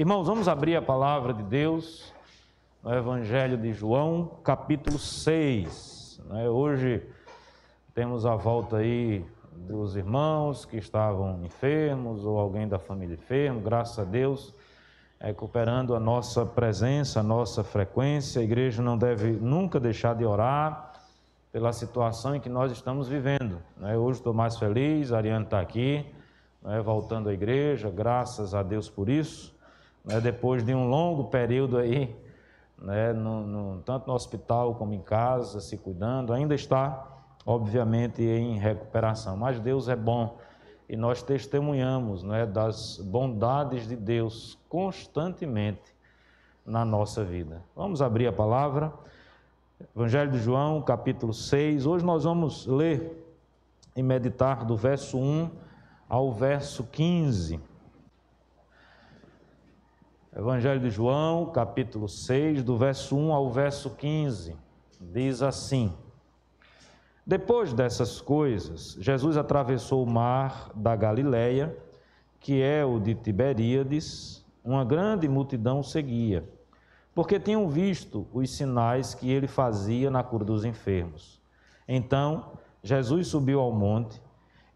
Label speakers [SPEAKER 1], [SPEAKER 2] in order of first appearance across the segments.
[SPEAKER 1] Irmãos, vamos abrir a palavra de Deus no Evangelho de João, capítulo 6. Hoje temos a volta aí dos irmãos que estavam enfermos ou alguém da família enfermo, graças a Deus, recuperando a nossa presença, a nossa frequência. A igreja não deve nunca deixar de orar pela situação em que nós estamos vivendo. Hoje estou mais feliz, a Ariane está aqui, voltando à igreja, graças a Deus por isso. Depois de um longo período aí, tanto no hospital como em casa, se cuidando, ainda está, obviamente, em recuperação. Mas Deus é bom e nós testemunhamos das bondades de Deus constantemente na nossa vida. Vamos abrir a palavra, Evangelho de João, capítulo 6. Hoje nós vamos ler e meditar do verso 1 ao verso 15. Evangelho de João, capítulo 6, do verso 1 ao verso 15, diz assim: Depois dessas coisas, Jesus atravessou o mar da Galileia, que é o de Tiberíades. Uma grande multidão o seguia, porque tinham visto os sinais que ele fazia na cura dos enfermos. Então, Jesus subiu ao monte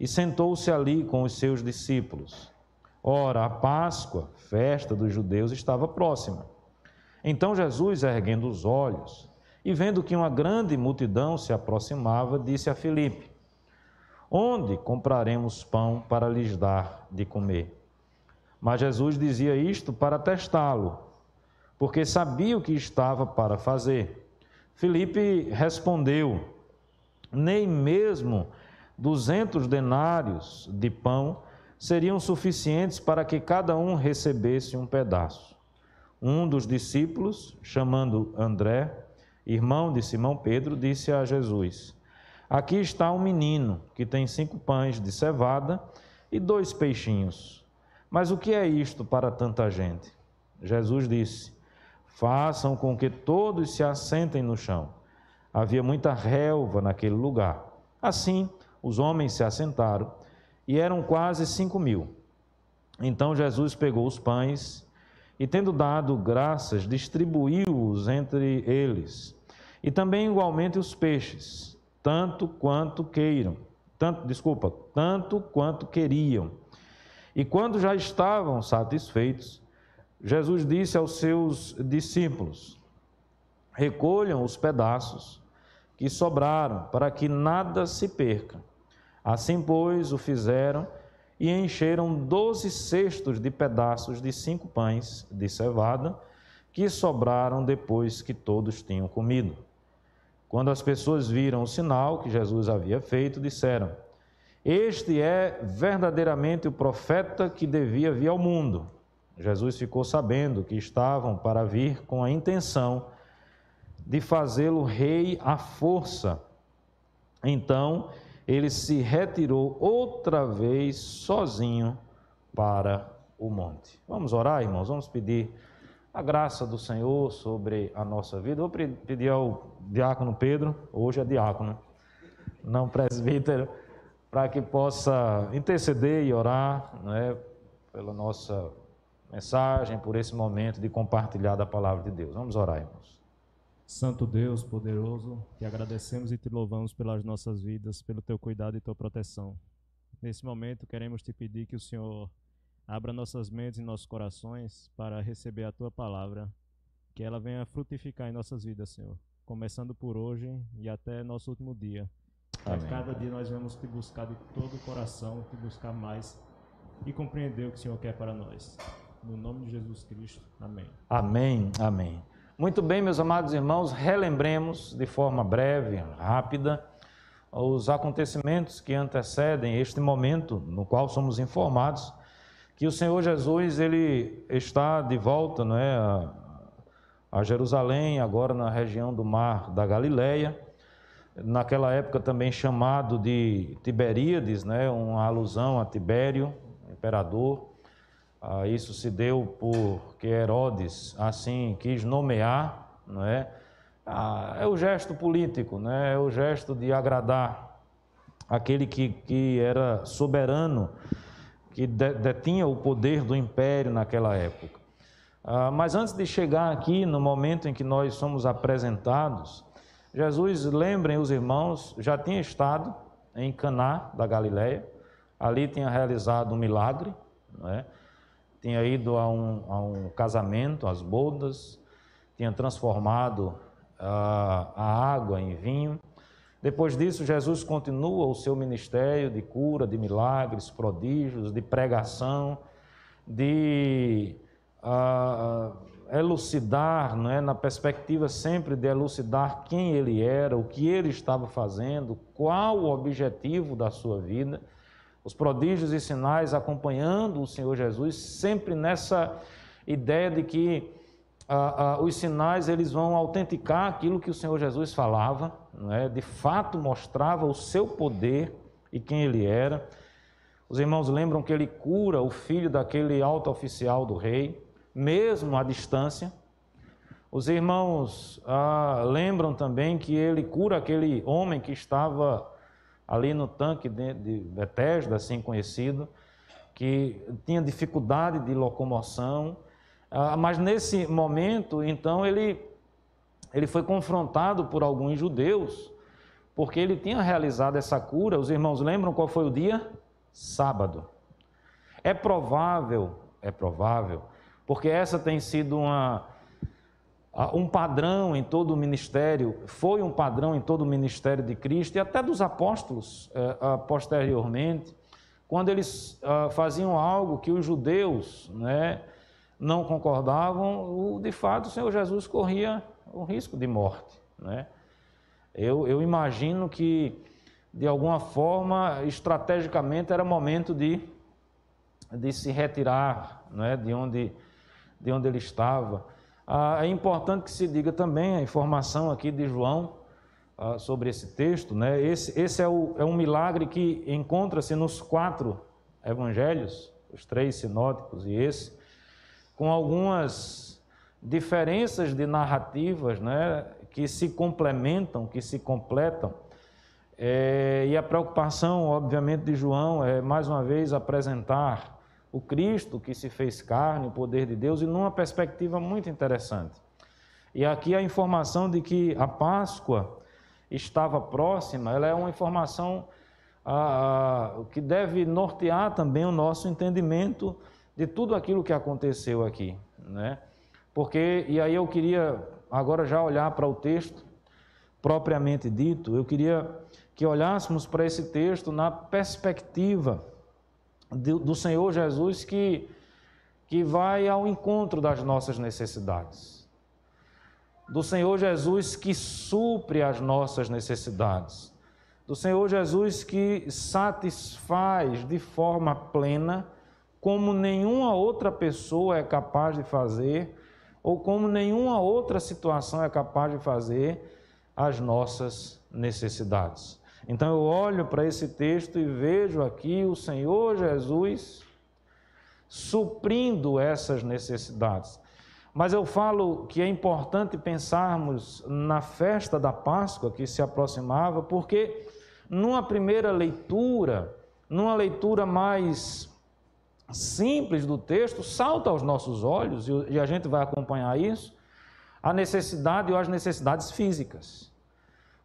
[SPEAKER 1] e sentou-se ali com os seus discípulos. Ora, a Páscoa, festa dos judeus, estava próxima. Então Jesus, erguendo os olhos e vendo que uma grande multidão se aproximava, disse a Filipe: Onde compraremos pão para lhes dar de comer? Mas Jesus dizia isto para testá-lo, porque sabia o que estava para fazer. Filipe respondeu: Nem mesmo 200 denários de pão seriam suficientes para que cada um recebesse um pedaço. Um dos discípulos, chamando André, irmão de Simão Pedro, disse a Jesus: Aqui está um menino que tem 5 pães de cevada e 2 peixinhos. Mas o que é isto para tanta gente? Jesus disse: Façam com que todos se assentem no chão. Havia muita relva naquele lugar. Assim, os homens se assentaram e eram quase 5.000. Então Jesus pegou os pães e, tendo dado graças, distribuiu-os entre eles, e também igualmente os peixes, tanto quanto queriam. E quando já estavam satisfeitos, Jesus disse aos seus discípulos: Recolham os pedaços que sobraram, para que nada se perca. Assim, pois, o fizeram e encheram 12 cestos de pedaços de 5 pães de cevada, que sobraram depois que todos tinham comido. Quando as pessoas viram o sinal que Jesus havia feito, disseram: Este é verdadeiramente o profeta que devia vir ao mundo. Jesus ficou sabendo que estavam para vir com a intenção de fazê-lo rei à força. Então, ele se retirou outra vez sozinho para o monte. Vamos orar, irmãos? Vamos pedir a graça do Senhor sobre a nossa vida. Vou pedir ao diácono Pedro, hoje é diácono, não presbítero, para que possa interceder e orar, pela nossa mensagem, por esse momento de compartilhar da palavra de Deus. Vamos orar, irmãos.
[SPEAKER 2] Santo Deus, poderoso, te agradecemos e te louvamos pelas nossas vidas, pelo teu cuidado e tua proteção. Nesse momento, queremos te pedir que o Senhor abra nossas mentes e nossos corações para receber a tua palavra, que ela venha frutificar em nossas vidas, Senhor, começando por hoje e até nosso último dia.
[SPEAKER 1] Amém.
[SPEAKER 2] A cada dia nós vamos te buscar de todo o coração, te buscar mais e compreender o que o Senhor quer para nós. No nome de Jesus Cristo. Amém.
[SPEAKER 1] Amém, amém. Muito bem, meus amados irmãos, relembremos de forma breve, rápida, os acontecimentos que antecedem este momento no qual somos informados que o Senhor Jesus ele está de volta a Jerusalém, agora na região do mar da Galileia, naquela época também chamado de Tiberíades, uma alusão a Tibério, imperador. Isso se deu porque Herodes assim quis nomear, é o gesto político, é o gesto de agradar aquele que era soberano, que detinha o poder do império naquela época. Mas antes de chegar aqui, no momento em que nós somos apresentados, Jesus, lembrem os irmãos, já tinha estado em Caná da Galileia, ali tinha realizado um milagre, não é? Tinha ido a um casamento, às bodas, tinha transformado a água em vinho. Depois disso, Jesus continua o seu ministério de cura, de milagres, prodígios, de pregação, de elucidar, não é? Na perspectiva sempre de elucidar quem ele era, o que ele estava fazendo, qual o objetivo da sua vida. Os prodígios e sinais acompanhando o Senhor Jesus, sempre nessa ideia de que os sinais eles vão autenticar aquilo que o Senhor Jesus falava, não é? De fato mostrava o seu poder e quem ele era. Os irmãos lembram que ele cura o filho daquele alto oficial do rei, mesmo à distância. Os irmãos lembram também que ele cura aquele homem que estava ali no tanque de Betesda, assim conhecido, que tinha dificuldade de locomoção, mas nesse momento, então, ele foi confrontado por alguns judeus, porque ele tinha realizado essa cura. Os irmãos lembram qual foi o dia? Sábado. É provável, porque essa tem sido um padrão em todo o ministério, foi um padrão em todo o ministério de Cristo e até dos apóstolos posteriormente, quando eles faziam algo que os judeus, né, não concordavam, de fato o Senhor Jesus corria o risco de morte, né? Eu imagino que, de alguma forma, estrategicamente, era momento de se retirar, né, de onde ele estava. É importante que se diga também a informação aqui de João sobre esse texto, né? Esse é um milagre que encontra-se nos 4 evangelhos, os 3 sinóticos e esse, com algumas diferenças de narrativas, né, que se complementam, que se completam. E a preocupação, obviamente, de João é, mais uma vez, apresentar o Cristo que se fez carne, o poder de Deus, e numa perspectiva muito interessante. E aqui a informação de que a Páscoa estava próxima, ela é uma informação que deve nortear também o nosso entendimento de tudo aquilo que aconteceu aqui, né? Porque, e aí eu queria agora já olhar para o texto propriamente dito, eu queria que olhássemos para esse texto na perspectiva do Senhor Jesus que vai ao encontro das nossas necessidades, do Senhor Jesus que supre as nossas necessidades, do Senhor Jesus que satisfaz de forma plena, como nenhuma outra pessoa é capaz de fazer, ou como nenhuma outra situação é capaz de fazer, as nossas necessidades. Então eu olho para esse texto e vejo aqui o Senhor Jesus suprindo essas necessidades. Mas eu falo que é importante pensarmos na festa da Páscoa que se aproximava, porque numa primeira leitura, numa leitura mais simples do texto, salta aos nossos olhos, e a gente vai acompanhar isso, a necessidade ou as necessidades físicas.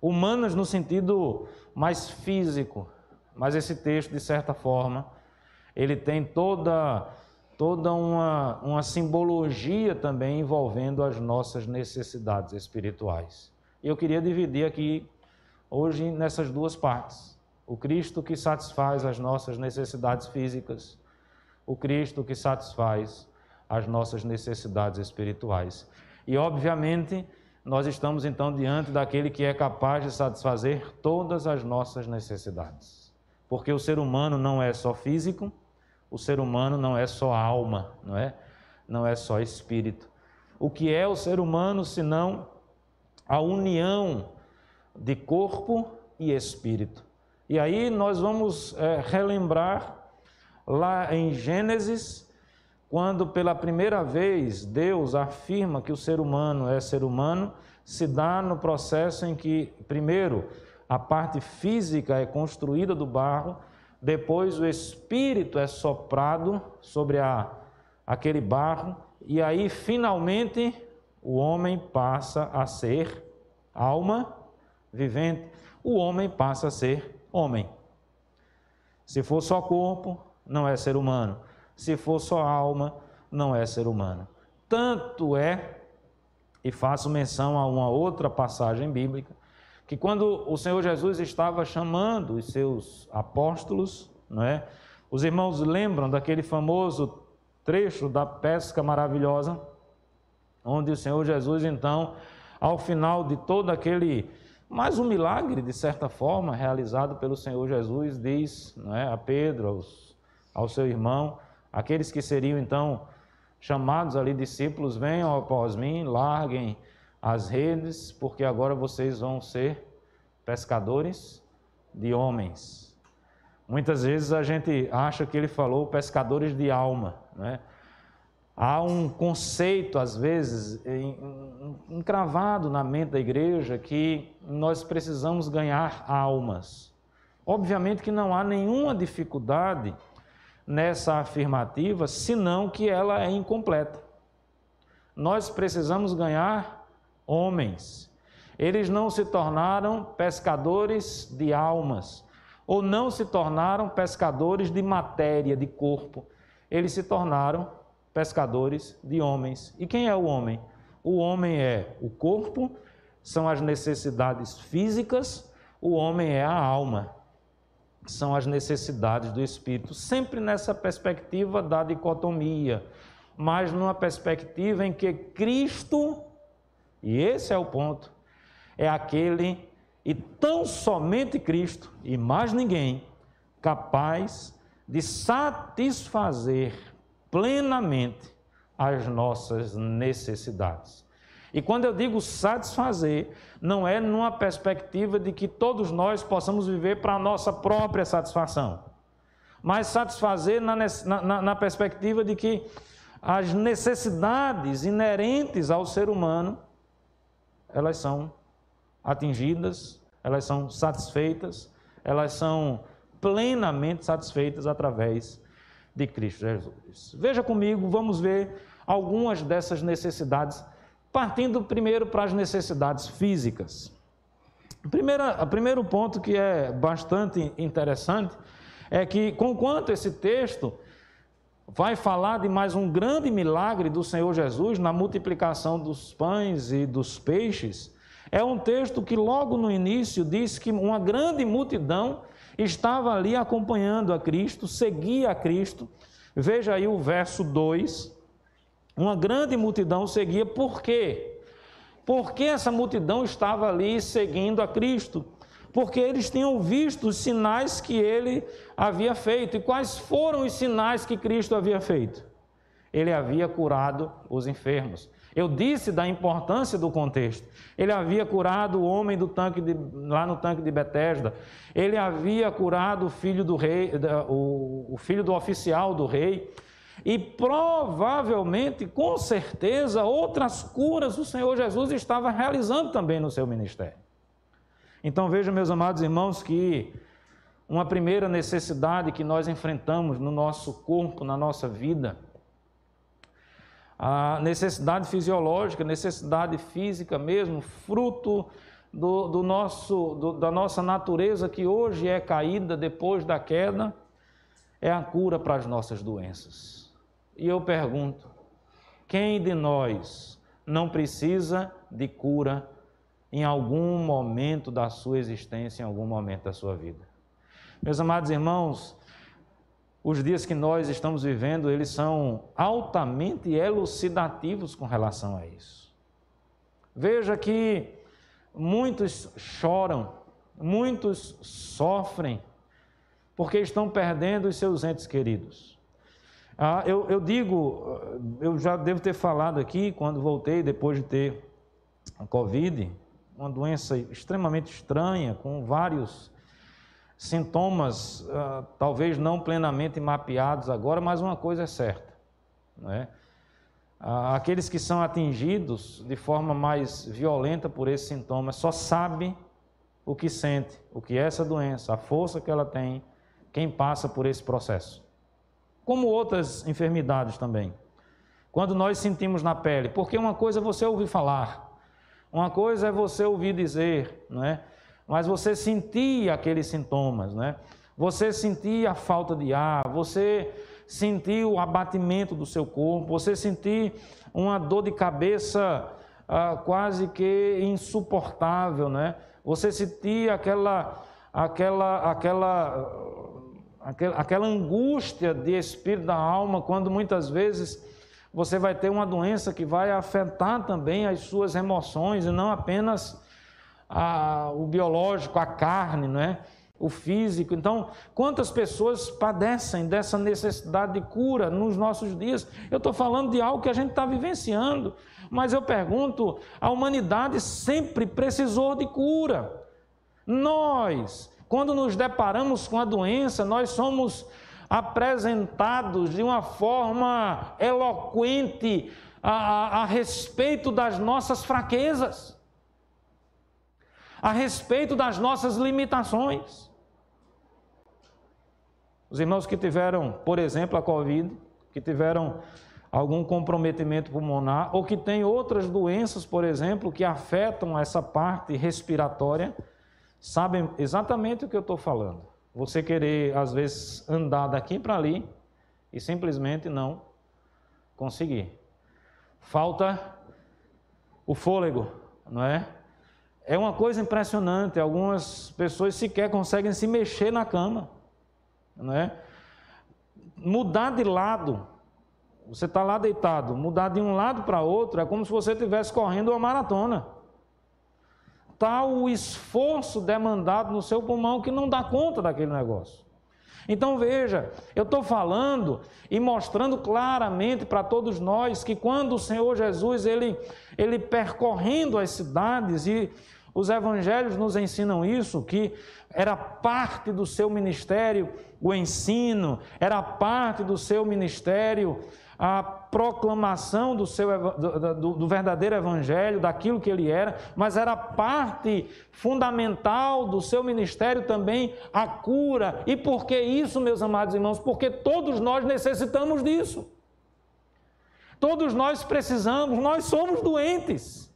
[SPEAKER 1] Humanas no sentido mais físico, mas esse texto, de certa forma, ele tem toda uma simbologia também envolvendo as nossas necessidades espirituais. E eu queria dividir aqui, hoje, nessas duas partes. O Cristo que satisfaz as nossas necessidades físicas, o Cristo que satisfaz as nossas necessidades espirituais. E, obviamente, nós estamos então diante daquele que é capaz de satisfazer todas as nossas necessidades. Porque o ser humano não é só físico, o ser humano não é só alma, não é só espírito. O que é o ser humano senão a união de corpo e espírito? E aí nós vamos relembrar lá em Gênesis, quando pela primeira vez Deus afirma que o ser humano é ser humano, se dá no processo em que, primeiro, a parte física é construída do barro, depois o espírito é soprado sobre aquele barro e aí finalmente o homem passa a ser alma vivente. O homem passa a ser homem. Se for só corpo, não é ser humano. Se for só alma, não é ser humano. Tanto é, e faço menção a uma outra passagem bíblica, que quando o Senhor Jesus estava chamando os seus apóstolos, não é? Os irmãos lembram daquele famoso trecho da pesca maravilhosa, onde o Senhor Jesus, então, ao final de todo aquele, mais um milagre, de certa forma, realizado pelo Senhor Jesus, diz, não é, a Pedro, ao seu irmão, aqueles que seriam, então, chamados ali discípulos, venham após mim, larguem as redes, porque agora vocês vão ser pescadores de homens. Muitas vezes a gente acha que ele falou pescadores de alma, né? Há um conceito, às vezes, encravado na mente da igreja, que nós precisamos ganhar almas. Obviamente que não há nenhuma dificuldade nessa afirmativa, senão que ela é incompleta. Nós precisamos ganhar homens. Eles não se tornaram pescadores de almas, ou não se tornaram pescadores de matéria, de corpo. Eles se tornaram pescadores de homens. E quem é o homem? O homem é o corpo, são as necessidades físicas, o homem é a alma, são as necessidades do espírito, sempre nessa perspectiva da dicotomia, mas numa perspectiva em que Cristo, e esse é o ponto, é aquele, e tão somente Cristo, e mais ninguém, capaz de satisfazer plenamente as nossas necessidades. E quando eu digo satisfazer, não é numa perspectiva de que todos nós possamos viver para a nossa própria satisfação, mas satisfazer na perspectiva de que as necessidades inerentes ao ser humano, elas são atingidas, elas são satisfeitas, elas são plenamente satisfeitas através de Cristo Jesus. Veja comigo, vamos ver algumas dessas necessidades, partindo primeiro para as necessidades físicas. O primeiro ponto que é bastante interessante é que, conquanto esse texto vai falar de mais um grande milagre do Senhor Jesus na multiplicação dos pães e dos peixes, é um texto que logo no início diz que uma grande multidão estava ali acompanhando a Cristo, seguia a Cristo. Veja aí o verso 2. Uma grande multidão seguia. Por quê? Porque essa multidão estava ali seguindo a Cristo? Porque eles tinham visto os sinais que ele havia feito. E quais foram os sinais que Cristo havia feito? Ele havia curado os enfermos. Eu disse da importância do contexto. Ele havia curado o homem lá no tanque de Betesda. Ele havia curado o filho do rei, o filho do oficial do rei. E provavelmente, com certeza, outras curas o Senhor Jesus estava realizando também no seu ministério. Então vejam, meus amados irmãos, que uma primeira necessidade que nós enfrentamos no nosso corpo, na nossa vida, a necessidade fisiológica, necessidade física mesmo, fruto da nossa natureza que hoje é caída depois da queda, é a cura para as nossas doenças. E eu pergunto, quem de nós não precisa de cura em algum momento da sua existência, em algum momento da sua vida? Meus amados irmãos, os dias que nós estamos vivendo, eles são altamente elucidativos com relação a isso. Veja que muitos choram, muitos sofrem, porque estão perdendo os seus entes queridos. Eu já devo ter falado aqui, quando voltei, depois de ter a Covid, uma doença extremamente estranha, com vários sintomas, talvez não plenamente mapeados agora, mas uma coisa é certa, não é? Aqueles que são atingidos de forma mais violenta por esses sintomas só sabem o que sente, o que é essa doença, a força que ela tem, quem passa por esse processo. Como outras enfermidades também. quando nós sentimos na pele, porque uma coisa é você ouvir falar, uma coisa é você ouvir dizer, não é? Mas você sentir aqueles sintomas, não é? Você sentir a falta de ar, você sentir o abatimento do seu corpo, você sentir uma dor de cabeça quase que insuportável, né? Você sentir aquela angústia de espírito da alma, quando muitas vezes você vai ter uma doença que vai afetar também as suas emoções, e não apenas o biológico, a carne, não é? O físico. Então, quantas pessoas padecem dessa necessidade de cura nos nossos dias? Eu estou falando de algo que a gente está vivenciando, mas eu pergunto, a humanidade sempre precisou de cura. Nós, quando nos deparamos com a doença, nós somos apresentados de uma forma eloquente a respeito das nossas fraquezas, a respeito das nossas limitações. Os irmãos que tiveram, por exemplo, a Covid, que tiveram algum comprometimento pulmonar, ou que têm outras doenças, por exemplo, que afetam essa parte respiratória, sabem exatamente o que eu estou falando. Você querer, às vezes, andar daqui para ali e simplesmente não conseguir. Falta o fôlego, não é? É uma coisa impressionante. Algumas pessoas sequer conseguem se mexer na cama, não é? Mudar de lado, você está lá deitado, mudar de um lado para outro é como se você estivesse correndo uma maratona. Tal o esforço demandado no seu pulmão que não dá conta daquele negócio. Então veja, eu estou falando e mostrando claramente para todos nós que quando o Senhor Jesus, ele percorrendo as cidades, e os evangelhos nos ensinam isso, que era parte do seu ministério o ensino, era parte do seu ministério a proclamação do verdadeiro evangelho, daquilo que ele era, mas era parte fundamental do seu ministério também a cura. E por que isso, meus amados irmãos? Porque todos nós necessitamos disso. Todos nós precisamos, nós somos doentes.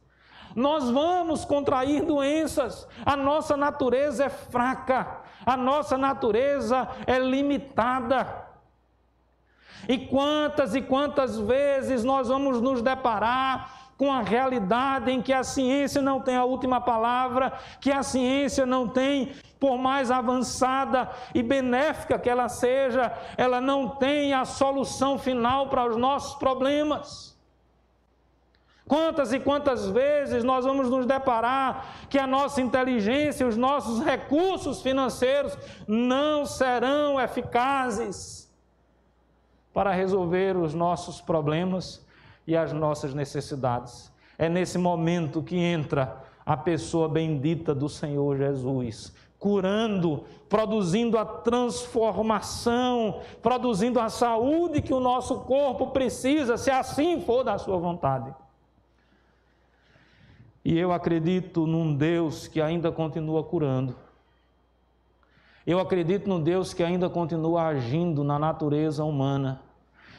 [SPEAKER 1] Nós vamos contrair doenças. A nossa natureza é fraca, a nossa natureza é limitada. E quantas vezes nós vamos nos deparar com a realidade em que a ciência não tem a última palavra, que a ciência não tem, por mais avançada e benéfica que ela seja, ela não tem a solução final para os nossos problemas. Quantas e quantas vezes nós vamos nos deparar que a nossa inteligência, os nossos recursos financeiros não serão eficazes para resolver os nossos problemas e as nossas necessidades. É nesse momento que entra a pessoa bendita do Senhor Jesus, curando, produzindo a transformação, produzindo a saúde que o nosso corpo precisa, se assim for da sua vontade. E eu acredito num Deus que ainda continua curando. Eu acredito num Deus que ainda continua agindo na natureza humana.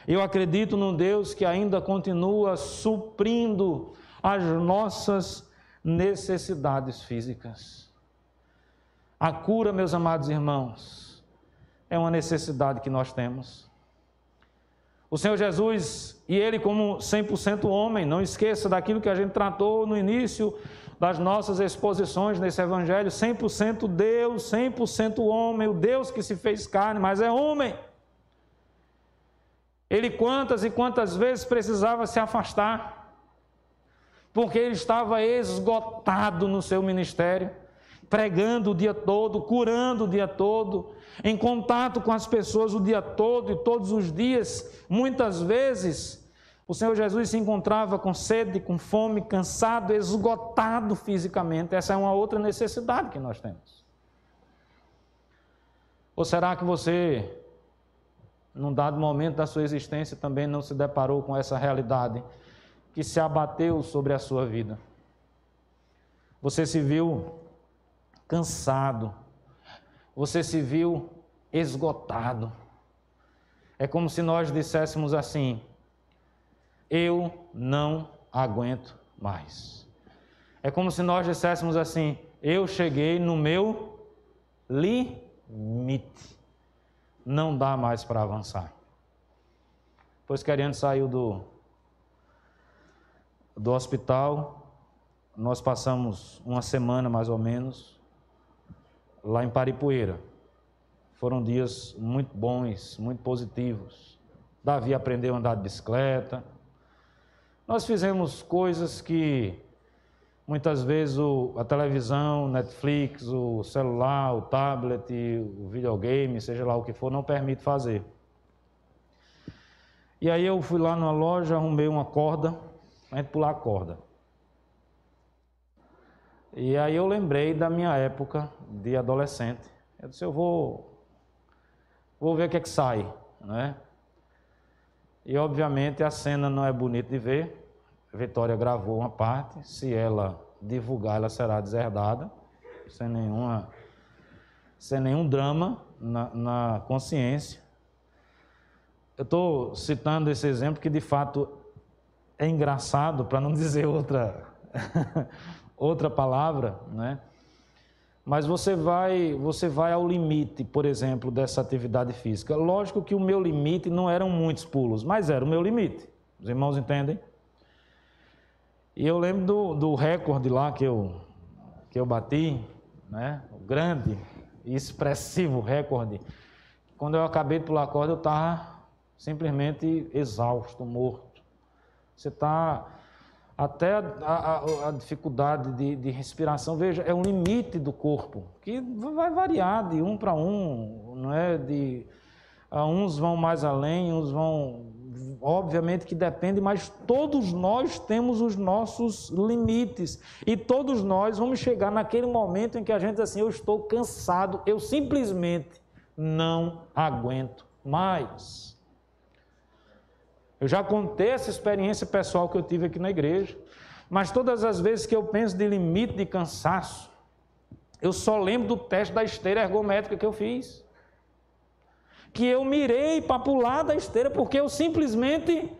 [SPEAKER 1] Eu acredito num Deus que ainda continua suprindo as nossas necessidades físicas. A cura, meus amados irmãos, é uma necessidade que nós temos. O Senhor Jesus, e Ele como 100% homem, não esqueça daquilo que a gente tratou no início das nossas exposições nesse Evangelho, 100% Deus, 100% homem, o Deus que se fez carne, mas é homem. Ele quantas e quantas vezes precisava se afastar, porque ele estava esgotado no seu ministério, pregando o dia todo, curando o dia todo, em contato com as pessoas o dia todo e todos os dias. Muitas vezes o Senhor Jesus se encontrava com sede, com fome, cansado, esgotado fisicamente. Essa é uma outra necessidade que nós temos. Ou será que você, num dado momento da sua existência, também não se deparou com essa realidade que se abateu sobre a sua vida? Você se viu cansado, você se viu esgotado. É como se nós disséssemos assim: eu não aguento mais. É como se nós disséssemos assim, eu cheguei no meu limite. Não dá mais para avançar. Depois que a Ariane saiu do hospital, nós passamos uma semana mais ou menos lá em Paripueira. Foram dias muito bons, muito positivos. Davi aprendeu a andar de bicicleta. Nós fizemos coisas que muitas vezes a televisão, o Netflix, o celular, o tablet, o videogame, seja lá o que for, não permite fazer. E aí eu fui lá numa loja, arrumei uma corda, a gente pular a corda. E aí eu lembrei da minha época de adolescente. Eu disse, eu vou ver o que é que sai, né? E obviamente a cena não é bonita de ver. A Vitória gravou uma parte, se ela divulgar, ela será deserdada, sem nenhum drama na consciência. Eu estou citando esse exemplo que de fato é engraçado, para não dizer outra palavra, né? Mas você vai ao limite, por exemplo, dessa atividade física. Lógico que o meu limite não eram muitos pulos, mas era o meu limite. Os irmãos entendem? E eu lembro do recorde lá que eu bati, né? O grande e expressivo recorde. Quando eu acabei de pular a corda, eu estava simplesmente exausto, morto. Você está... Até a dificuldade de respiração, veja, é um limite do corpo, que vai variar de um para um, não é? Uns vão mais além, uns vão... Obviamente que depende, mas todos nós temos os nossos limites. E todos nós vamos chegar naquele momento em que a gente diz assim, eu estou cansado, eu simplesmente não aguento mais. Eu já contei essa experiência pessoal que eu tive aqui na igreja, mas todas as vezes que eu penso de limite de cansaço, eu só lembro do teste da esteira ergométrica que eu fiz. Que eu mirei para pular da esteira porque eu simplesmente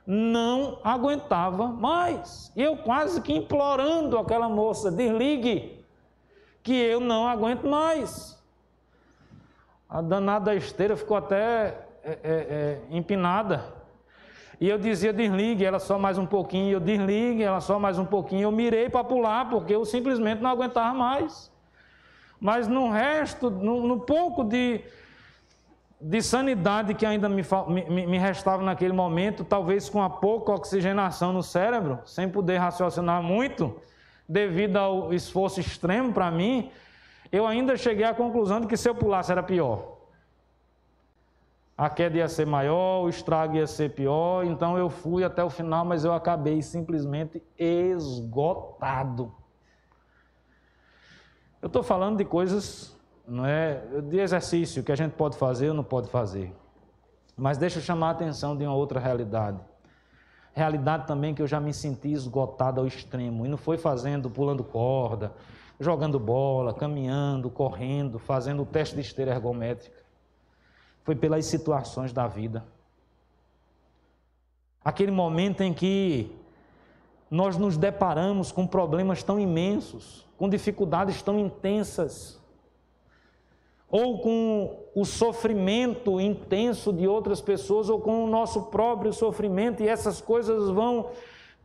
[SPEAKER 1] não aguentava mais. E eu quase que implorando aquela moça, desligue, que eu não aguento mais. A danada da esteira ficou até empinada. E eu dizia, desligue, ela só mais um pouquinho, eu desligue, ela só mais um pouquinho. Eu mirei para pular, porque eu simplesmente não aguentava mais. Mas no resto, no pouco de sanidade que ainda me restava naquele momento, talvez com a pouca oxigenação no cérebro, sem poder raciocinar muito, devido ao esforço extremo para mim, eu ainda cheguei à conclusão de que se eu pulasse era pior. A queda ia ser maior, o estrago ia ser pior, então eu fui até o final, mas eu acabei simplesmente esgotado. Eu estou falando de coisas, não é, de exercício que a gente pode fazer ou não pode fazer. Mas deixa eu chamar a atenção de uma outra realidade. Realidade também que eu já me senti esgotado ao extremo. E não foi pulando corda, jogando bola, caminhando, correndo, fazendo o teste de esteira ergométrica. Foi pelas situações da vida. Aquele momento em que nós nos deparamos com problemas tão imensos, com dificuldades tão intensas, ou com o sofrimento intenso de outras pessoas, ou com o nosso próprio sofrimento, e essas coisas vão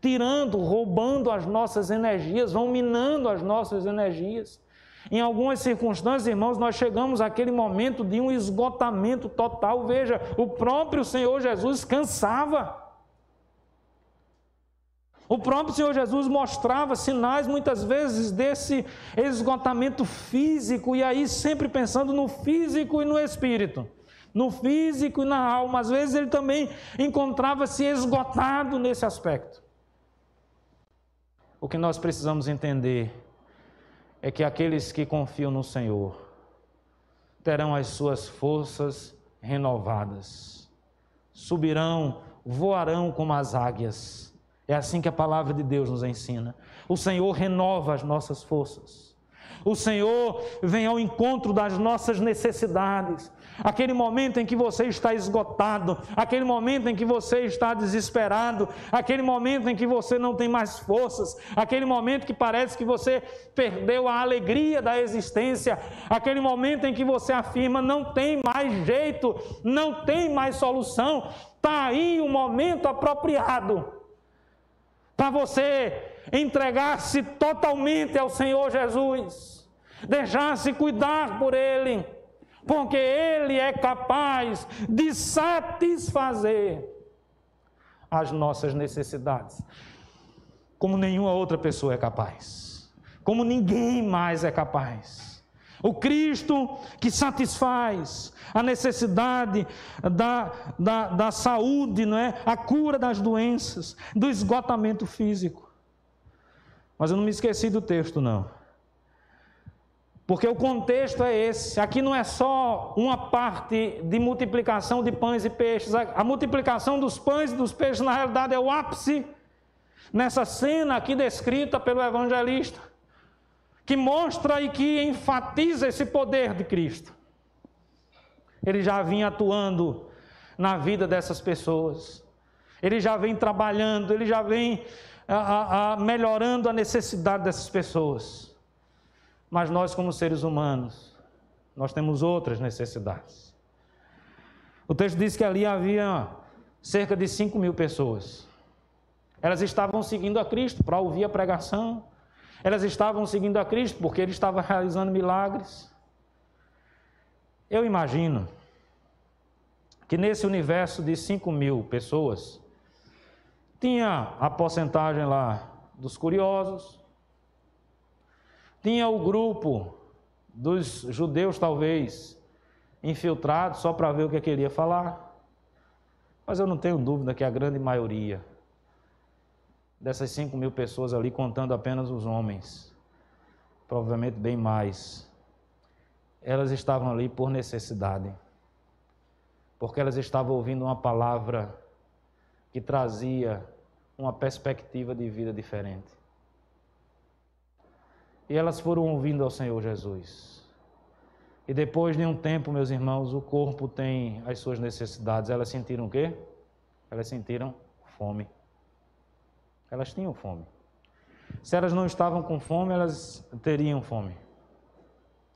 [SPEAKER 1] tirando, roubando as nossas energias, vão minando as nossas energias. Em algumas circunstâncias, irmãos, nós chegamos àquele momento de um esgotamento total. Veja, o próprio Senhor Jesus cansava. O próprio Senhor Jesus mostrava sinais, muitas vezes, desse esgotamento físico, e aí sempre pensando no físico e no espírito, no físico e na alma. Às vezes ele também encontrava-se esgotado nesse aspecto. O que nós precisamos entender é que aqueles que confiam no Senhor terão as suas forças renovadas, subirão, voarão como as águias. É assim que a palavra de Deus nos ensina. O Senhor renova as nossas forças. O Senhor vem ao encontro das nossas necessidades. aquele momento em que você está esgotado, aquele momento em que você está desesperado, aquele momento em que você não tem mais forças, aquele momento que parece que você perdeu a alegria da existência, aquele momento em que você afirma não tem mais jeito, não tem mais solução. Está aí o momento apropriado para você entregar-se totalmente ao Senhor Jesus, deixar-se cuidar por Ele, porque Ele é capaz de satisfazer as nossas necessidades, como nenhuma outra pessoa é capaz, como ninguém mais é capaz. O Cristo que satisfaz a necessidade da saúde, não é? A cura das doenças, do esgotamento físico. Mas eu não me esqueci do texto, não. Porque o contexto é esse. Aqui não é só uma parte de multiplicação de pães e peixes. A multiplicação dos pães e dos peixes, na realidade, é o ápice nessa cena aqui descrita pelo evangelista, que mostra e que enfatiza esse poder de Cristo. Ele já vinha atuando na vida dessas pessoas. Ele já vem trabalhando, ele já vem melhorando a necessidade dessas pessoas. Mas nós, como seres humanos, nós temos outras necessidades. O texto diz que ali havia cerca de 5.000 pessoas. Elas estavam seguindo a Cristo para ouvir a pregação. Elas estavam seguindo a Cristo porque Ele estava realizando milagres. Eu imagino que nesse universo de 5.000 pessoas, tinha a porcentagem lá dos curiosos, tinha o grupo dos judeus, talvez, infiltrados só para ver o que ele ia falar. Mas eu não tenho dúvida que a grande maioria dessas 5.000 pessoas ali, contando apenas os homens, provavelmente bem mais, elas estavam ali por necessidade, porque elas estavam ouvindo uma palavra que trazia uma perspectiva de vida diferente. E elas foram ouvindo ao Senhor Jesus. E depois de um tempo, meus irmãos, o corpo tem as suas necessidades. Elas sentiram o quê? Elas sentiram fome. Elas tinham fome. Se elas não estavam com fome, elas teriam fome.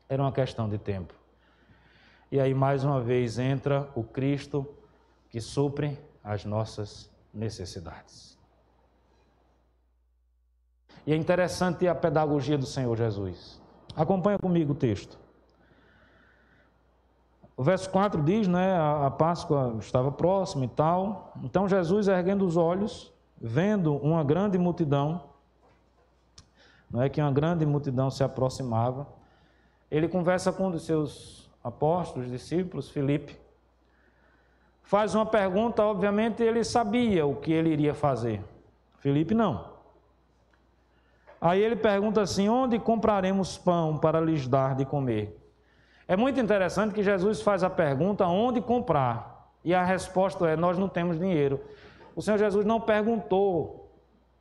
[SPEAKER 1] Era uma questão de tempo. E aí, mais uma vez, entra o Cristo que supre as nossas necessidades. E é interessante a pedagogia do Senhor Jesus. Acompanha comigo o texto. O verso 4 diz, né, a Páscoa estava próxima e tal. Então Jesus, erguendo os olhos, vendo uma grande multidão, não é que uma grande multidão se aproximava, ele conversa com um dos seus apóstolos, discípulos, Filipe, faz uma pergunta, obviamente ele sabia o que ele iria fazer. Filipe não. Aí ele pergunta assim: onde compraremos pão para lhes dar de comer? É muito interessante que Jesus faz a pergunta onde comprar, e a resposta é: nós não temos dinheiro. O Senhor Jesus não perguntou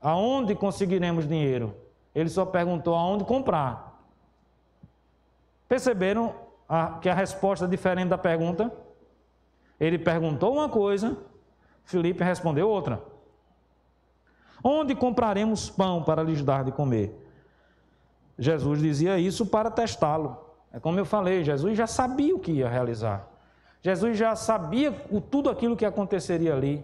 [SPEAKER 1] aonde conseguiremos dinheiro, ele só perguntou aonde comprar. Perceberam que a resposta é diferente da pergunta? Ele perguntou uma coisa, Filipe respondeu outra. Onde compraremos pão para lhes dar de comer? Jesus dizia isso para testá-lo. É como eu falei, Jesus já sabia o que ia realizar. Jesus já sabia tudo aquilo que aconteceria ali.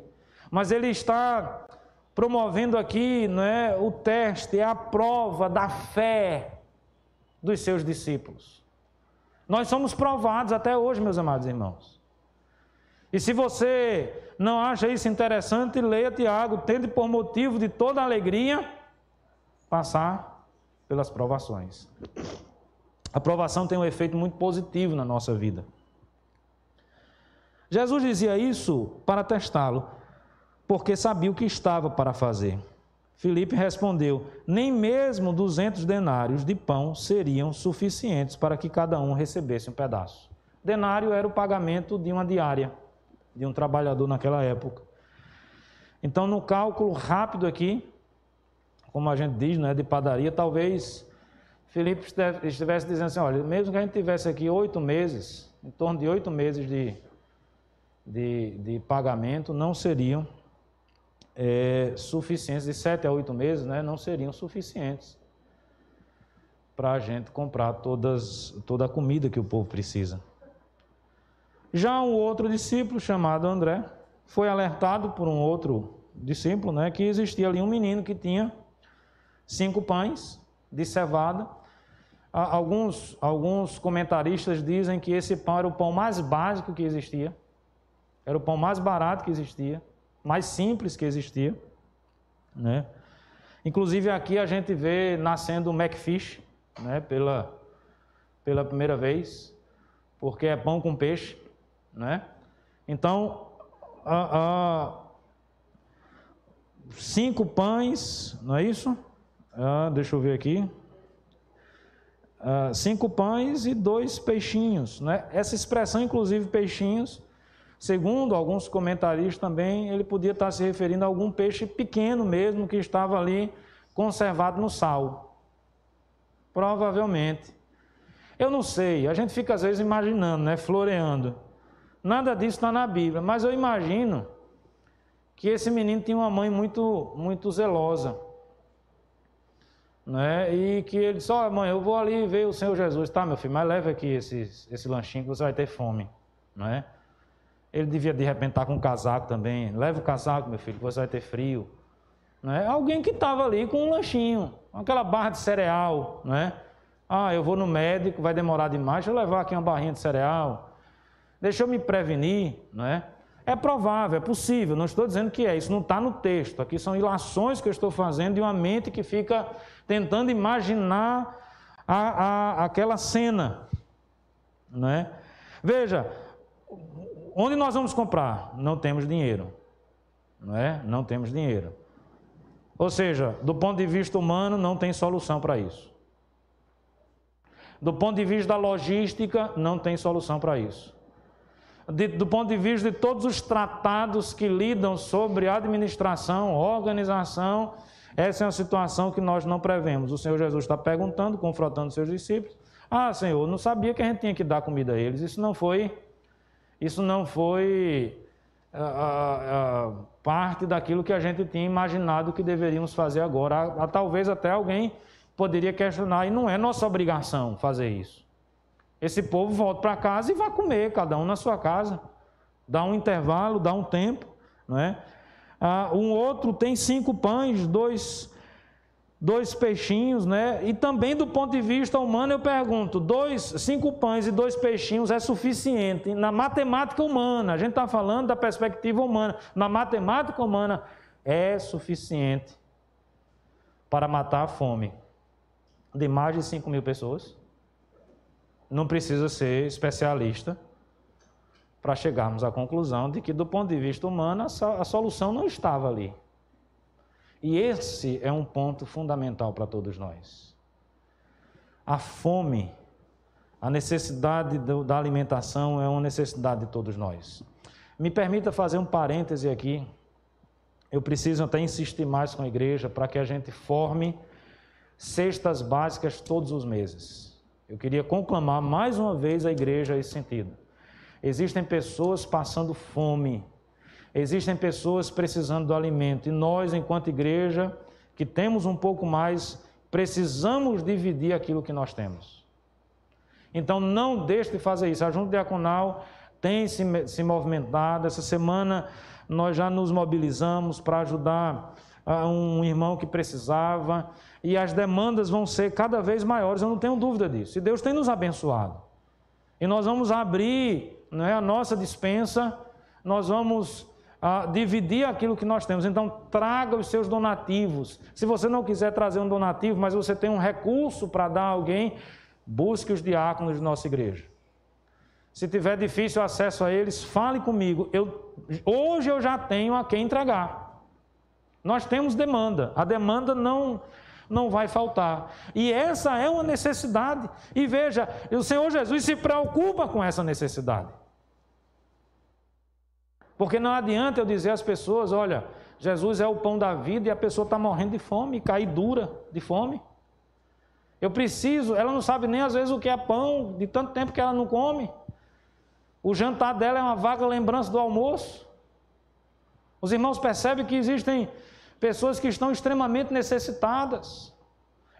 [SPEAKER 1] Mas ele está promovendo aqui, não é, o teste, a prova da fé dos seus discípulos. Nós somos provados até hoje, meus amados irmãos. E se você não acha isso interessante, leia Tiago, tende por motivo de toda alegria passar pelas provações. A provação tem um efeito muito positivo na nossa vida. Jesus dizia isso para testá-lo, porque sabia o que estava para fazer. Filipe respondeu: nem mesmo 200 denários de pão seriam suficientes para que cada um recebesse um pedaço. Denário era o pagamento de uma diária de um trabalhador naquela época. Então, no cálculo rápido aqui, como a gente diz, né, de padaria, talvez Filipe estivesse dizendo assim: olha, mesmo que a gente tivesse aqui 8 meses, em torno de 8 meses de pagamento, não seriam suficientes, de 7 a 8 meses, né, não seriam suficientes para a gente comprar toda a comida que o povo precisa. Já um outro discípulo, chamado André, foi alertado por um outro discípulo, né, que existia ali um menino que tinha 5 pães de cevada. Alguns comentaristas dizem que esse pão era o pão mais básico que existia, era o pão mais barato que existia, mais simples que existia, né? Inclusive aqui a gente vê nascendo o McFish, né, pela primeira vez, porque é pão com peixe, né? Então, 5 pães, não é isso? Deixa eu ver aqui. 5 pães e 2 peixinhos, né? Essa expressão, inclusive peixinhos, segundo alguns comentaristas também, ele podia estar se referindo a algum peixe pequeno mesmo, que estava ali conservado no sal. Provavelmente. Eu não sei, a gente fica às vezes imaginando, né, floreando. Nada disso está na Bíblia, mas eu imagino que esse menino tinha uma mãe muito, muito zelosa, né? E que ele disse: olha, mãe, eu vou ali ver o Senhor Jesus. Tá, meu filho, mas leva aqui esse lanchinho que você vai ter fome, não é? Ele devia de repente estar com um casaco também. Leva o casaco, meu filho, que você vai ter frio, não é? Alguém que estava ali com um lanchinho, aquela barra de cereal, não é? Eu vou no médico, vai demorar demais, deixa eu levar aqui uma barrinha de cereal, deixa eu me prevenir, não é? É provável, é possível, não estou dizendo que é, isso não está no texto, aqui são ilações que eu estou fazendo de uma mente que fica tentando imaginar aquela cena, não é? Veja, onde nós vamos comprar? Não temos dinheiro, não é? Não temos dinheiro. Ou seja, do ponto de vista humano, não tem solução para isso. Do ponto de vista da logística, não tem solução para isso. Do ponto de vista de todos os tratados que lidam sobre administração, organização, essa é uma situação que nós não prevemos. O Senhor Jesus está perguntando, confrontando seus discípulos: Senhor, não sabia que a gente tinha que dar comida a eles. Isso não foi parte daquilo que a gente tinha imaginado que deveríamos fazer agora. Talvez até alguém poderia questionar, e não é nossa obrigação fazer isso. Esse povo volta para casa e vai comer, cada um na sua casa. Dá um intervalo, dá um tempo, não é? Um outro tem 5 pães, 2 peixinhos, né? E também do ponto de vista humano eu pergunto, 5 pães e 2 peixinhos é suficiente? Na matemática humana, a gente está falando da perspectiva humana, na matemática humana é suficiente para matar a fome de mais de 5.000 pessoas. Não precisa ser especialista para chegarmos à conclusão de que, do ponto de vista humano, a solução não estava ali. E esse é um ponto fundamental para todos nós. A fome, a necessidade da alimentação é uma necessidade de todos nós. Me permita fazer um parêntese aqui. Eu preciso até insistir mais com a igreja para que a gente forme cestas básicas todos os meses. Eu queria conclamar mais uma vez a igreja a esse sentido. Existem pessoas passando fome, existem pessoas precisando do alimento, e nós, enquanto igreja, que temos um pouco mais, precisamos dividir aquilo que nós temos. Então não deixe de fazer isso. A Junta Diaconal tem se movimentado. Essa semana nós já nos mobilizamos para ajudar um irmão que precisava, e as demandas vão ser cada vez maiores, eu não tenho dúvida disso. E Deus tem nos abençoado. E nós vamos abrir, né, a nossa despensa, nós vamos dividir aquilo que nós temos. Então, traga os seus donativos. Se você não quiser trazer um donativo, mas você tem um recurso para dar a alguém, busque os diáconos de nossa igreja. Se tiver difícil acesso a eles, fale comigo. Hoje eu já tenho a quem entregar. Nós temos demanda, a demanda não vai faltar. E essa é uma necessidade. E veja, o Senhor Jesus se preocupa com essa necessidade. Porque não adianta eu dizer às pessoas: olha, Jesus é o pão da vida, e a pessoa está morrendo de fome, cair dura de fome. Eu preciso, ela não sabe nem às vezes o que é pão, de tanto tempo que ela não come. O jantar dela é uma vaga lembrança do almoço. Os irmãos percebem que existem pessoas que estão extremamente necessitadas.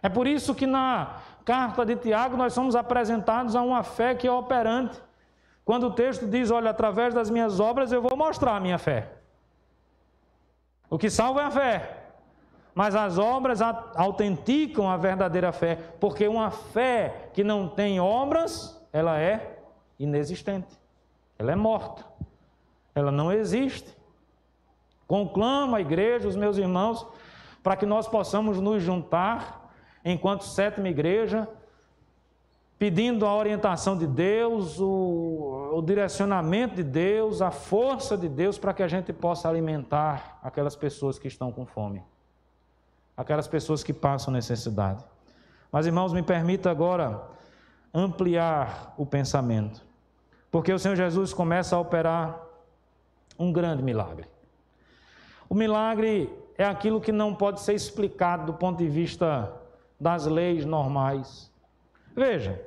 [SPEAKER 1] É por isso que na carta de Tiago nós somos apresentados a uma fé que é operante. Quando o texto diz, olha, através das minhas obras eu vou mostrar a minha fé. O que salva é a fé. Mas as obras autenticam a verdadeira fé, porque uma fé que não tem obras, ela é inexistente. Ela é morta. Ela não existe. Conclamo a igreja, os meus irmãos, para que nós possamos nos juntar enquanto sétima igreja, pedindo a orientação de Deus, o direcionamento de Deus, a força de Deus, para que a gente possa alimentar aquelas pessoas que estão com fome, aquelas pessoas que passam necessidade. Mas, irmãos, me permita agora ampliar o pensamento, porque o Senhor Jesus começa a operar um grande milagre. O milagre é aquilo que não pode ser explicado do ponto de vista das leis normais. Veja,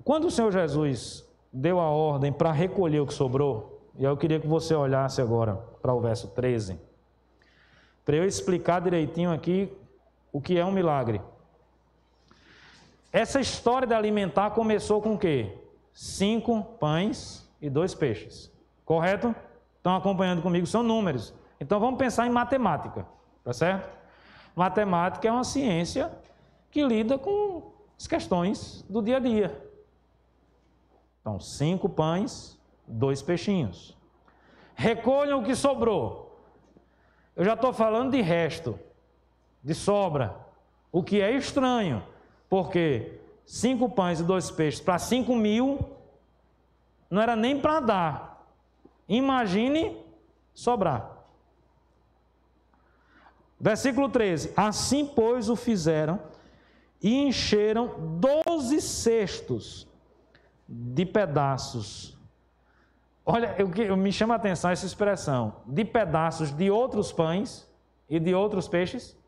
[SPEAKER 1] quando o Senhor Jesus deu a ordem para recolher o que sobrou, e eu queria que você olhasse agora para o verso 13, para eu explicar direitinho aqui o que é um milagre. Essa história de alimentar começou com o quê? 5 pães e 2 peixes, correto? Estão acompanhando comigo? São números. Então vamos pensar em matemática, tá certo? Matemática é uma ciência que lida com as questões do dia a dia. Então, 5 pães, 2 peixinhos. Recolham o que sobrou. Eu já estou falando de resto, de sobra, o que é estranho, porque 5 pães e 2 peixes para 5.000 não era nem para dar. Imagine sobrar. Versículo 13. Assim, pois, o fizeram e encheram 12 cestos de pedaços. Olha, me chama a atenção essa expressão. De pedaços de outros pães e de outros peixes.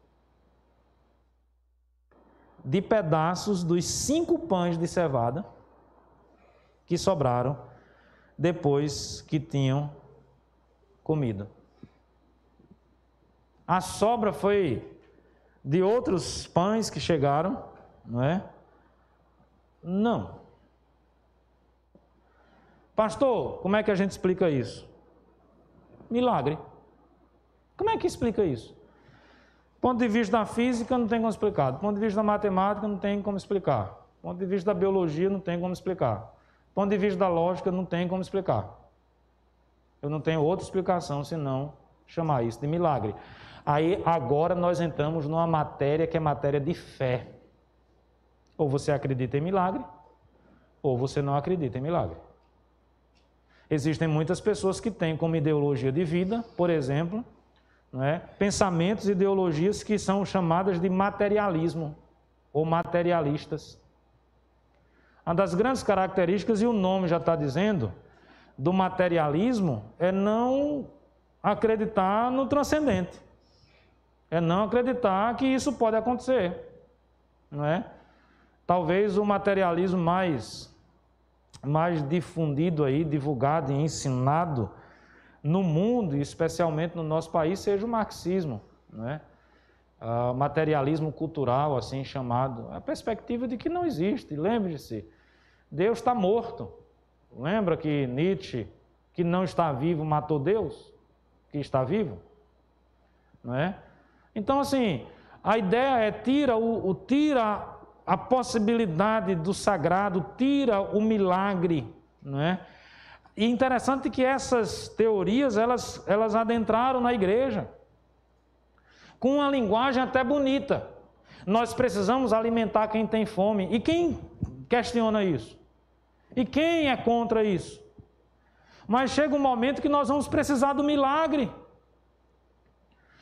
[SPEAKER 1] De pedaços dos 5 pães de cevada que sobraram depois que tinham comido. A sobra foi de outros pães que chegaram, não é? Não. Pastor, como é que a gente explica isso? Milagre. Como é que explica isso? Do ponto de vista da física, não tem como explicar. Do ponto de vista da matemática, não tem como explicar. Do ponto de vista da biologia, não tem como explicar. Do ponto de vista da lógica, não tem como explicar. Eu não tenho outra explicação senão chamar isso de milagre. Aí, agora, nós entramos numa matéria que é matéria de fé. Ou você acredita em milagre, ou você não acredita em milagre. Existem muitas pessoas que têm como ideologia de vida, por exemplo, não é, pensamentos e ideologias que são chamadas de materialismo, ou materialistas. Uma das grandes características, e o nome já está dizendo, do materialismo é não acreditar no transcendente. É não acreditar que isso pode acontecer. Não é? Talvez o materialismo mais difundido aí, divulgado e ensinado no mundo, e especialmente no nosso país, seja o marxismo. Não é? Materialismo cultural, assim chamado, a perspectiva de que não existe. Lembre-se, Deus está morto. Lembra que Nietzsche, que não está vivo, matou Deus? Que está vivo? Não é? Então, assim, a ideia é tira a possibilidade do sagrado, tira o milagre. Não é? E interessante que essas teorias, elas adentraram na igreja com uma linguagem até bonita. Nós precisamos alimentar quem tem fome. E quem questiona isso? E quem é contra isso? Mas chega um momento que nós vamos precisar do milagre.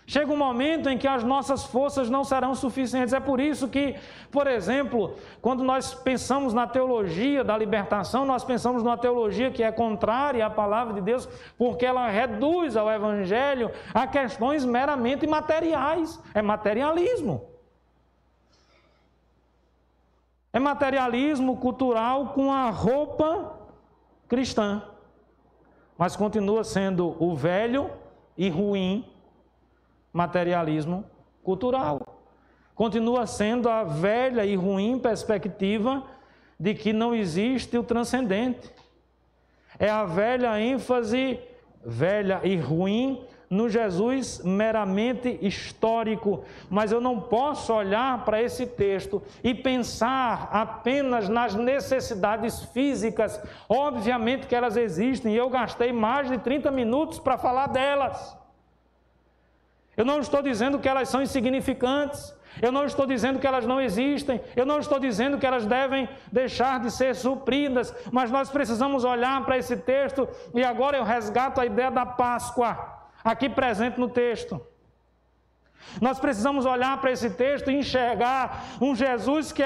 [SPEAKER 1] Chega um momento em que as nossas forças não serão suficientes. É por isso que, por exemplo, quando nós pensamos na teologia da libertação, nós pensamos numa teologia que é contrária à palavra de Deus, porque ela reduz ao Evangelho a questões meramente materiais. É materialismo. É materialismo cultural com a roupa cristã, mas continua sendo o velho e ruim materialismo cultural. Continua sendo a velha e ruim perspectiva de que não existe o transcendente. É a velha ênfase, velha e ruim, no Jesus meramente histórico. Mas eu não posso olhar para esse texto e pensar apenas nas necessidades físicas. Obviamente que elas existem, e eu gastei mais de 30 minutos para falar delas. Eu não estou dizendo que elas são insignificantes. Eu não estou dizendo que elas não existem, eu não estou dizendo que elas devem deixar de ser supridas, mas nós precisamos olhar para esse texto, e agora eu resgato a ideia da Páscoa, aqui presente no texto. Nós precisamos olhar para esse texto e enxergar um Jesus que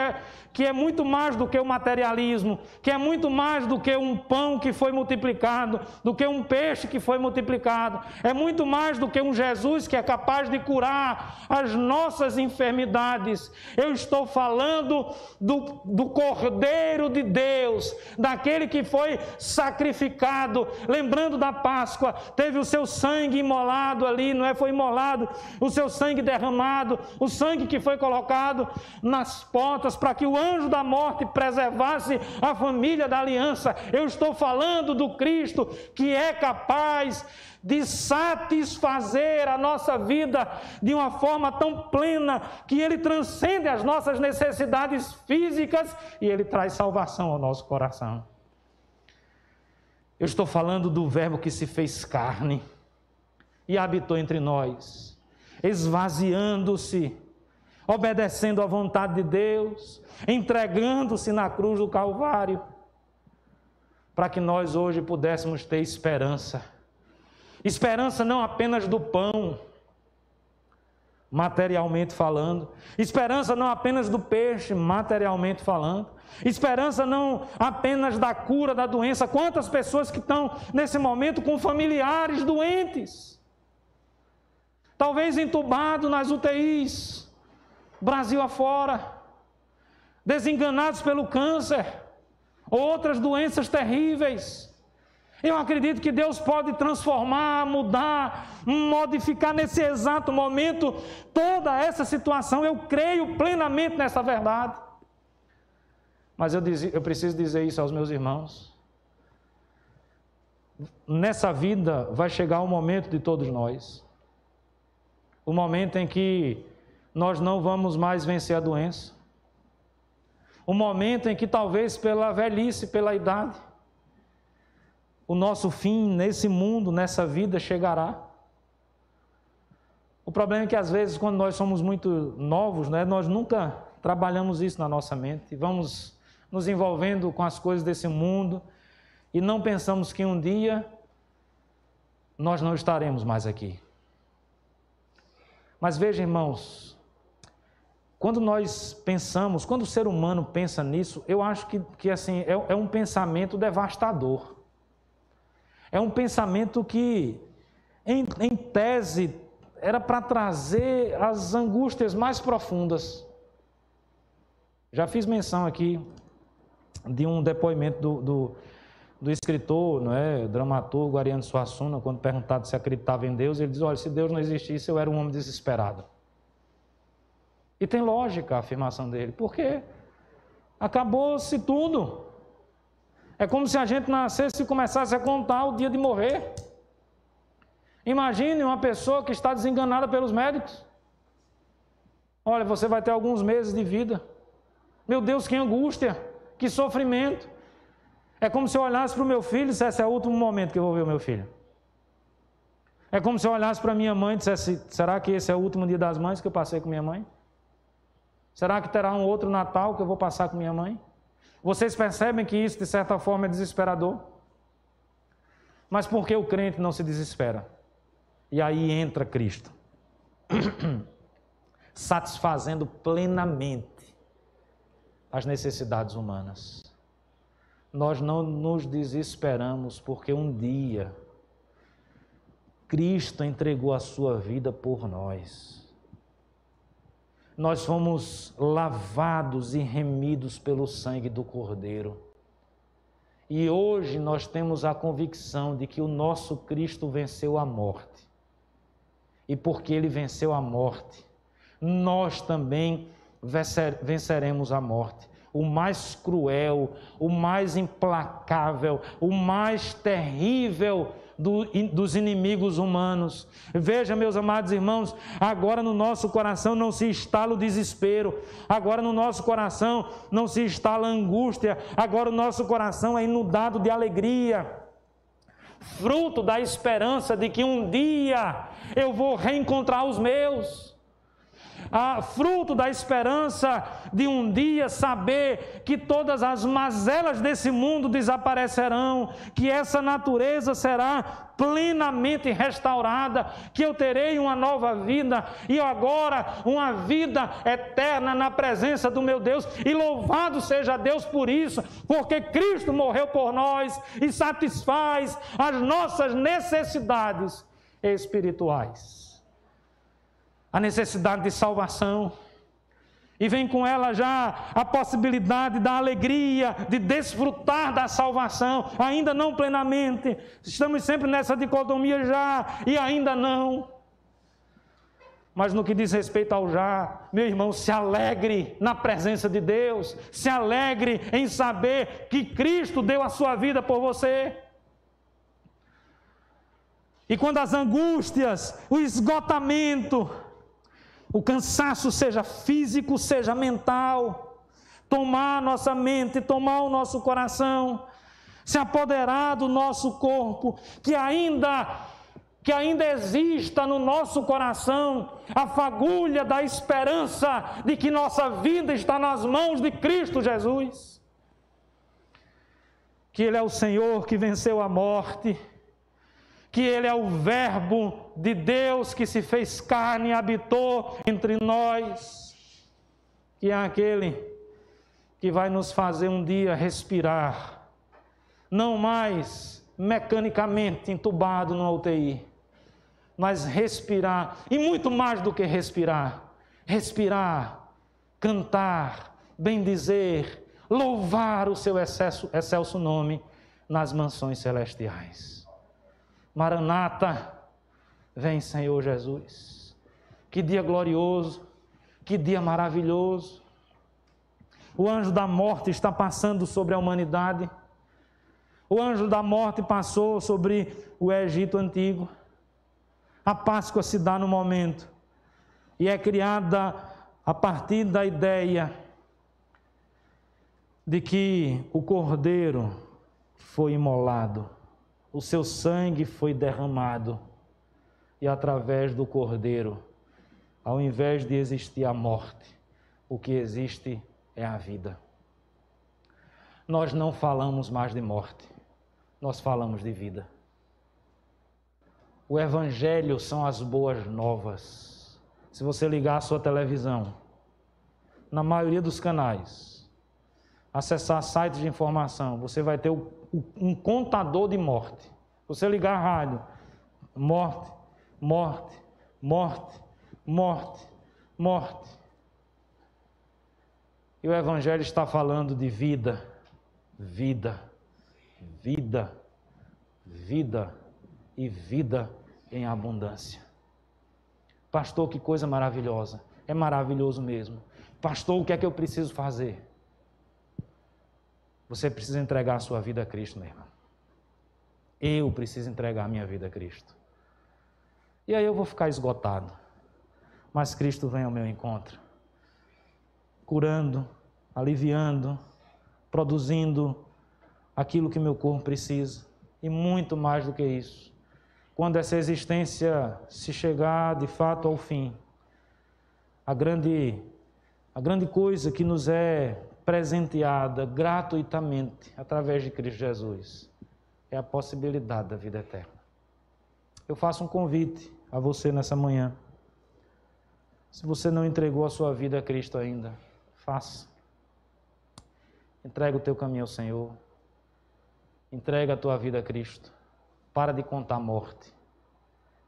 [SPEAKER 1] é muito mais do que o materialismo, que é muito mais do que um pão que foi multiplicado, do que um peixe que foi multiplicado, é muito mais do que um Jesus que é capaz de curar as nossas enfermidades. Eu estou falando do Cordeiro de Deus, daquele que foi sacrificado, lembrando da Páscoa, teve o seu sangue imolado ali, não é? Foi imolado, o seu sangue derramado, o sangue que foi colocado nas portas para que o anjo da morte preservasse a família da aliança. Eu estou falando do Cristo que é capaz de satisfazer a nossa vida de uma forma tão plena que Ele transcende as nossas necessidades físicas e Ele traz salvação ao nosso coração. Eu estou falando do Verbo que se fez carne e habitou entre nós, esvaziando-se, obedecendo à vontade de Deus, entregando-se na cruz do Calvário, para que nós hoje pudéssemos ter esperança. Esperança não apenas do pão, materialmente falando. Esperança não apenas do peixe, materialmente falando. Esperança não apenas da cura da doença. Quantas pessoas que estão nesse momento com familiares doentes, talvez entubado nas UTIs, Brasil afora, desenganados pelo câncer, ou outras doenças terríveis. Eu acredito que Deus pode transformar, mudar, modificar nesse exato momento toda essa situação. Eu creio plenamente nessa verdade. Mas eu preciso dizer isso aos meus irmãos. Nessa vida vai chegar o momento de todos nós. O momento em que nós não vamos mais vencer a doença. O momento em que talvez pela velhice, pela idade, o nosso fim nesse mundo, nessa vida chegará. O problema é que às vezes quando nós somos muito novos, né, nós nunca trabalhamos isso na nossa mente. Vamos nos envolvendo com as coisas desse mundo e não pensamos que um dia nós não estaremos mais aqui. Mas veja, irmãos, quando nós pensamos, quando o ser humano pensa nisso, eu acho que assim, é um pensamento devastador. É um pensamento que, em tese, era para trazer as angústias mais profundas. Já fiz menção aqui de um depoimento do escritor, não é, dramaturgo Ariano Suassuna, quando perguntado se acreditava em Deus, ele diz: olha, se Deus não existisse, eu era um homem desesperado. E tem lógica a afirmação dele, porque acabou-se tudo. É como se a gente nascesse e começasse a contar o dia de morrer. Imagine uma pessoa que está desenganada pelos médicos. Olha, você vai ter alguns meses de vida. Meu Deus, que angústia, que sofrimento. É como se eu olhasse para o meu filho e dissesse: é o último momento que eu vou ver o meu filho. É como se eu olhasse para a minha mãe e dissesse: será que esse é o último dia das mães que eu passei com minha mãe? Será que terá um outro Natal que eu vou passar com minha mãe? Vocês percebem que isso, de certa forma, é desesperador? Mas por que o crente não se desespera? E aí entra Cristo, satisfazendo plenamente as necessidades humanas. Nós não nos desesperamos porque um dia Cristo entregou a sua vida por nós. nós fomos lavados e remidos pelo sangue do Cordeiro. E hoje nós temos a convicção de que o nosso Cristo venceu a morte. E porque Ele venceu a morte, nós também venceremos a morte. O mais cruel, o mais implacável, o mais terrível dos inimigos humanos. Veja, meus amados irmãos, agora no nosso coração não se instala o desespero, agora no nosso coração não se instala a angústia, agora o nosso coração é inundado de alegria, fruto da esperança de que um dia eu vou reencontrar os meus. Fruto da esperança de um dia saber que todas as mazelas desse mundo desaparecerão, que essa natureza será plenamente restaurada, que eu terei uma nova vida e agora uma vida eterna na presença do meu Deus. E louvado seja Deus por isso, porque Cristo morreu por nós e satisfaz as nossas necessidades espirituais. A necessidade de salvação, e vem com ela já a possibilidade da alegria, de desfrutar da salvação, ainda não plenamente. Estamos sempre nessa dicotomia já e ainda não. Mas no que diz respeito ao já, meu irmão, se alegre na presença de Deus, se alegre em saber que Cristo deu a sua vida por você. E quando as angústias, o esgotamento, o cansaço, seja físico, seja mental, tomar a nossa mente, tomar o nosso coração, se apoderar do nosso corpo, que ainda exista no nosso coração a fagulha da esperança de que nossa vida está nas mãos de Cristo Jesus, que Ele é o Senhor que venceu a morte, que Ele é o Verbo de Deus que se fez carne e habitou entre nós, que é aquele que vai nos fazer um dia respirar, não mais mecanicamente entubado no UTI, mas respirar, e muito mais do que respirar, cantar, bendizer, louvar o seu excelso nome nas mansões celestiais. Maranata, vem Senhor Jesus. Que dia glorioso, que dia maravilhoso. O anjo da morte está passando sobre a humanidade. O anjo da morte passou sobre o Egito antigo. A Páscoa se dá no momento e é criada a partir da ideia de que o Cordeiro foi imolado. O seu sangue foi derramado e através do Cordeiro, ao invés de existir a morte, o que existe é a vida. Nós não falamos mais de morte, nós falamos de vida. O Evangelho são as boas novas. Se você ligar a sua televisão, na maioria dos canais, acessar sites de informação, você vai ter um contador de morte. Você ligar a rádio, morte, morte, morte, morte, morte. E o Evangelho está falando de vida, vida, vida, vida e vida em abundância. Pastor, que coisa maravilhosa. É maravilhoso mesmo. Pastor, o que é que eu preciso fazer? Você precisa entregar a sua vida a Cristo, meu irmão. Eu preciso entregar a minha vida a Cristo. E aí eu vou ficar esgotado. Mas Cristo vem ao meu encontro, curando, aliviando, produzindo aquilo que meu corpo precisa. E muito mais do que isso. Quando essa existência se chegar de fato ao fim, a grande coisa que nos é presenteada gratuitamente através de Cristo Jesus é a possibilidade da vida eterna. Eu faço um convite a você nessa manhã. Se você não entregou a sua vida a Cristo ainda, faça. Entrega o teu caminho ao Senhor. Entrega a tua vida a Cristo. Para de contar morte.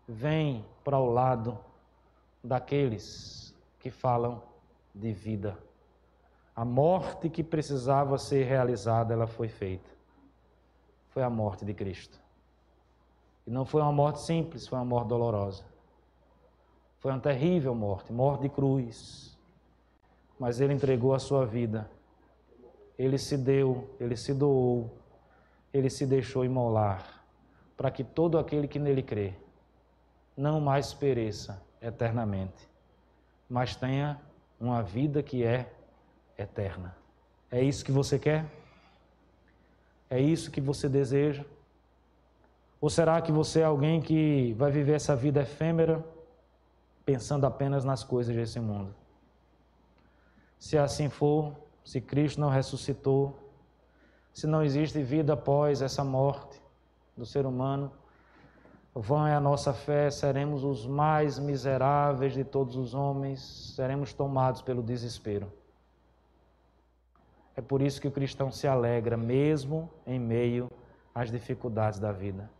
[SPEAKER 1] Vem para o lado daqueles que falam de vida. A morte que precisava ser realizada, ela foi feita. Foi a morte de Cristo. E não foi uma morte simples, foi uma morte dolorosa. Foi uma terrível morte, morte de cruz. Mas Ele entregou a sua vida. Ele se deu, Ele se doou, Ele se deixou imolar, para que todo aquele que nele crê não mais pereça eternamente, mas tenha uma vida que é eterna. É isso que você quer? É isso que você deseja? Ou será que você é alguém que vai viver essa vida efêmera pensando apenas nas coisas desse mundo? Se assim for, se Cristo não ressuscitou, se não existe vida após essa morte do ser humano, vã é a nossa fé, seremos os mais miseráveis de todos os homens, seremos tomados pelo desespero. É por isso que o cristão se alegra, mesmo em meio às dificuldades da vida.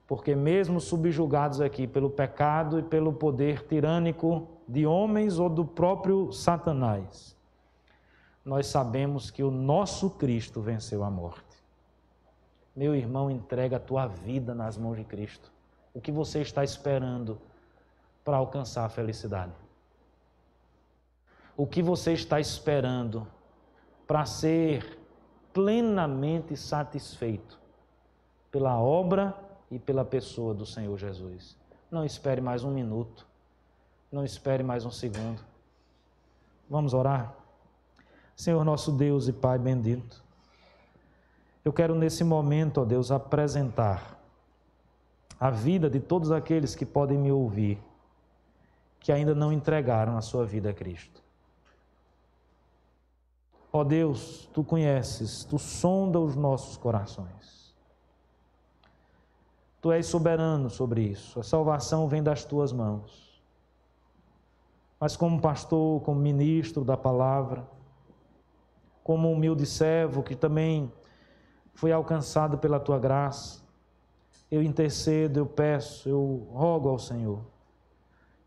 [SPEAKER 1] Porque mesmo subjugados aqui pelo pecado e pelo poder tirânico de homens ou do próprio Satanás, nós sabemos que o nosso Cristo venceu a morte. Meu irmão, entrega a tua vida nas mãos de Cristo. O que você está esperando para alcançar a felicidade? O que você está esperando para ser plenamente satisfeito pela obra e pela pessoa do Senhor Jesus? Não espere mais um minuto, não espere mais um segundo. Vamos orar? Senhor nosso Deus e Pai bendito, eu quero nesse momento, ó Deus, apresentar a vida de todos aqueles que podem me ouvir, que ainda não entregaram a sua vida a Cristo. Ó Deus, Tu conheces, Tu sonda os nossos corações. Tu és soberano sobre isso, a salvação vem das Tuas mãos. Mas como pastor, como ministro da palavra, como humilde servo que também foi alcançado pela Tua graça, eu intercedo, eu peço, eu rogo ao Senhor,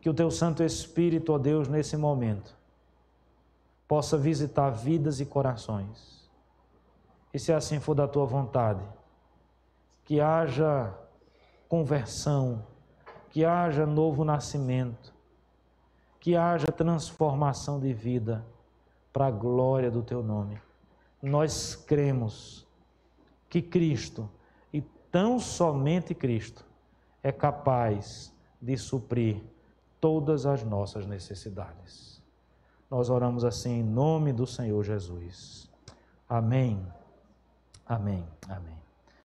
[SPEAKER 1] que o Teu Santo Espírito, ó Deus, nesse momento, possa visitar vidas e corações. E se assim for da Tua vontade, que haja conversão, que haja novo nascimento, que haja transformação de vida para a glória do Teu nome. Nós cremos que Cristo, e tão somente Cristo, é capaz de suprir todas as nossas necessidades. Nós oramos assim em nome do Senhor Jesus. Amém. Amém. Amém.